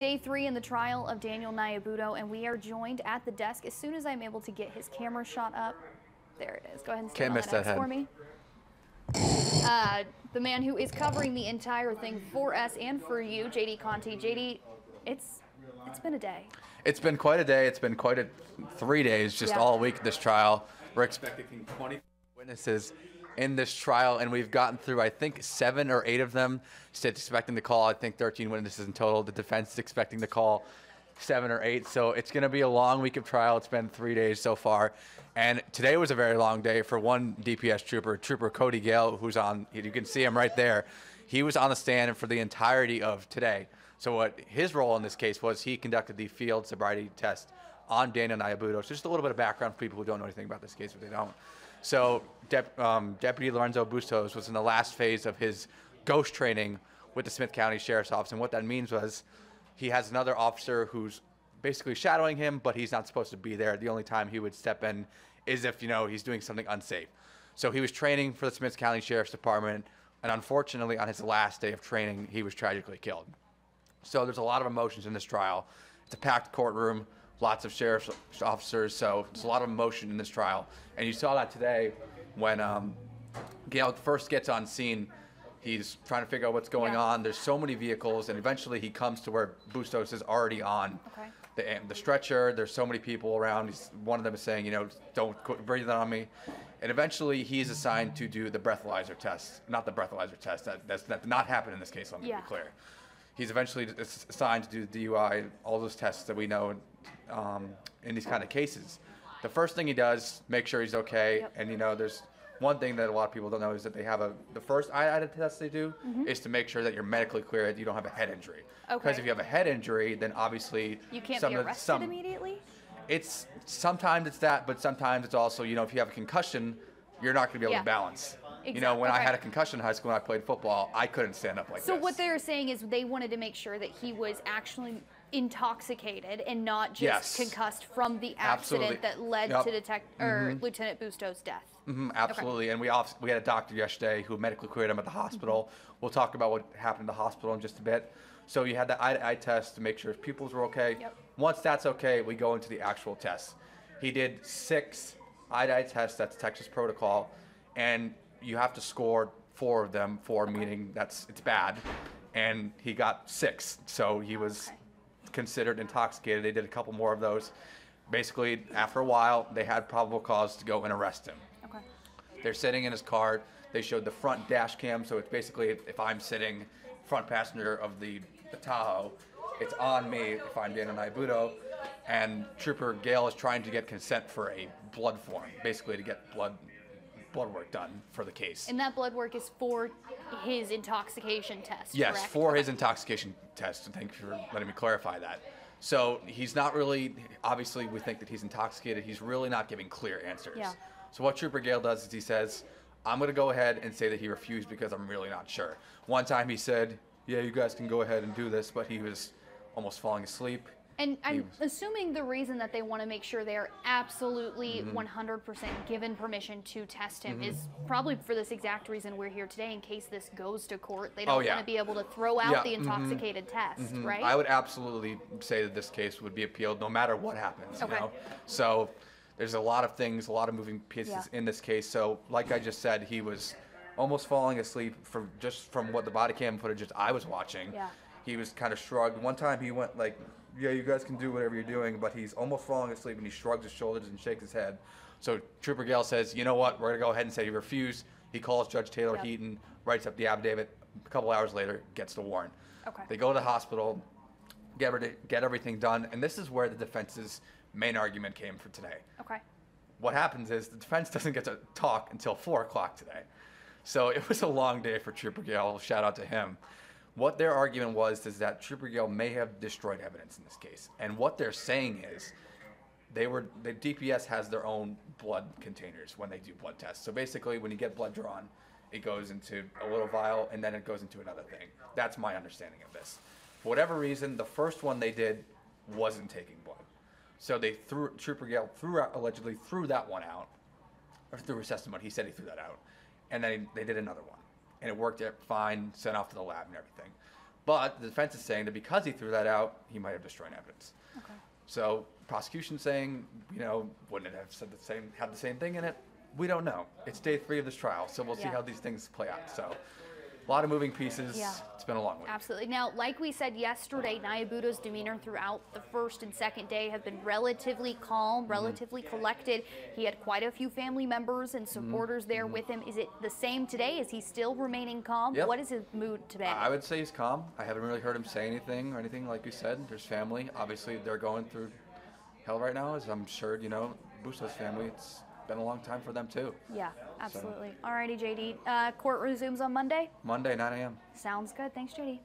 Day 3 in the trial of Daniel Nyabuto, and we are joined at the desk as soon as I'm able to get his camera shot up. There it is. Go ahead and stand on that X for me. The man who is covering the entire thing for us and for you, JD Conte. JD, it's been a day. It's been quite a day. It's been quite 3 days, just all week this trial. We're expecting 20 witnesses in this trial, and we've gotten through, I think, 7 or 8 of them. State's expecting to call, I think, 13 witnesses in total. The defense is expecting to call 7 or 8. So it's going to be a long week of trial. It's been 3 days so far. And today was a very long day for one DPS trooper, Trooper Kody Gayle, who's on, you can see him right there. He was on the stand for the entirety of today. So what his role in this case was, he conducted the field sobriety test on Daniel Nyabuto. So just a little bit of background for people who don't know anything about this case, if they don't. So Deputy Lorenzo Bustos was in the last phase of his ghost training with the Smith County Sheriff's Office. And what that means was, he has another officer who's basically shadowing him, but he's not supposed to be there. The only time he would step in is if, he's doing something unsafe. So he was training for the Smith County Sheriff's Department, and unfortunately, on his last day of training, he was tragically killed. So there's a lot of emotions in this trial. It's a packed courtroom, lots of sheriff's officers, so there's a lot of emotion in this trial. And you saw that today when Gayle first gets on scene. He's trying to figure out what's going on. There's so many vehicles, and eventually he comes to where Bustos is already on the stretcher. There's so many people around. One of them is saying, don't breathe on me. And eventually he's assigned to do the breathalyzer test. Not the breathalyzer test. That did not happen in this case, let me be clear. He's eventually assigned to do the DUI, all those tests that we know in these kind of cases. The first thing he does, make sure he's okay. And there's one thing that a lot of people don't know is that they have the first eye test they do is to make sure that you're medically clear, that you don't have a head injury. Because if you have a head injury, then obviously you can't be arrested immediately. It's sometimes it's that, but sometimes it's also if you have a concussion, you're not going to be able to balance. Exactly. When I had a concussion in high school when I played football, I couldn't stand up like this. So what they're saying is they wanted to make sure that he was actually intoxicated and not just concussed from the accident that led to Lieutenant Bustos' death. Absolutely. And we had a doctor yesterday who medically cleared him at the hospital. We'll talk about what happened at the hospital in just a bit. So you had the eye test to make sure his pupils were okay. Once that's okay, we go into the actual test. He did 6 eye tests. That's Texas protocol, and you have to score 4 of them. 4 meaning it's bad, and he got 6. So he was considered intoxicated. They did a couple more of those. Basically, after a while, they had probable cause to go and arrest him. They're sitting in his car. They showed the front dash cam, so it's basically if I'm sitting front passenger of the Tahoe, it's on me if I'm Daniel Nyabuto, and Trooper Gayle is trying to get consent for a blood form, basically to get blood work done for the case. And that blood work is for his intoxication test, Yes, correct? for his intoxication test, and thank you for letting me clarify that. So he's not really, obviously we think that he's intoxicated, he's really not giving clear answers. So what Trooper Gayle does is he says, I'm going to go ahead and say that he refused because I'm really not sure. One time he said, yeah, you guys can go ahead and do this, but he was almost falling asleep. And I'm assuming the reason that they want to make sure they are absolutely 100% given permission to test him is probably for this exact reason we're here today, in case this goes to court. They don't want to be able to throw out the intoxicated test, right? I would absolutely say that this case would be appealed no matter what happens. So there's a lot of things, a lot of moving pieces in this case. So like I just said, he was almost falling asleep from what the body cam footage I was watching. He was kind of shrugged. One time he went like, yeah, you guys can do whatever you're doing, but he's almost falling asleep and he shrugs his shoulders and shakes his head. So Trooper Gayle says, you know what, we're going to go ahead and say he refused. He calls Judge Taylor Heaton, writes up the affidavit. A couple hours later, gets the warrant. They go to the hospital, get everything done, and this is where the defense's main argument came for today. What happens is the defense doesn't get to talk until 4 o'clock today. So it was a long day for Trooper Gayle. Shout out to him. What their argument was is that Trooper Gayle may have destroyed evidence in this case. And what they're saying is the DPS has their own blood containers when they do blood tests. So basically when you get blood drawn, it goes into a little vial and then it goes into another thing. That's my understanding of this. For whatever reason, the first one they did wasn't taking blood. So Trooper Gayle allegedly threw that one out, or through his testimony, he said he threw that out. And then they did another one. And it worked out fine, sent off to the lab and everything. But the defense is saying that because he threw that out, he might have destroyed evidence. Okay. So prosecution saying, wouldn't it have said had the same thing in it? We don't know. It's day 3 of this trial, so we'll see how these things play out. So a lot of moving pieces. Yeah. It's been a long week. Absolutely. Now, like we said yesterday, Nyabuto's demeanor throughout the first and second day have been relatively calm, relatively collected. He had quite a few family members and supporters there with him. Is it the same today? Is he still remaining calm? Yep. What is his mood today? I would say he's calm. I haven't really heard him say anything or anything like you said. There's family. Obviously, they're going through hell right now, as I'm sure, Busto's family. It's been a long time for them, too. Yeah, absolutely. So. All righty, JD. Court resumes on Monday? Monday, 9 a.m. Sounds good. Thanks, JD.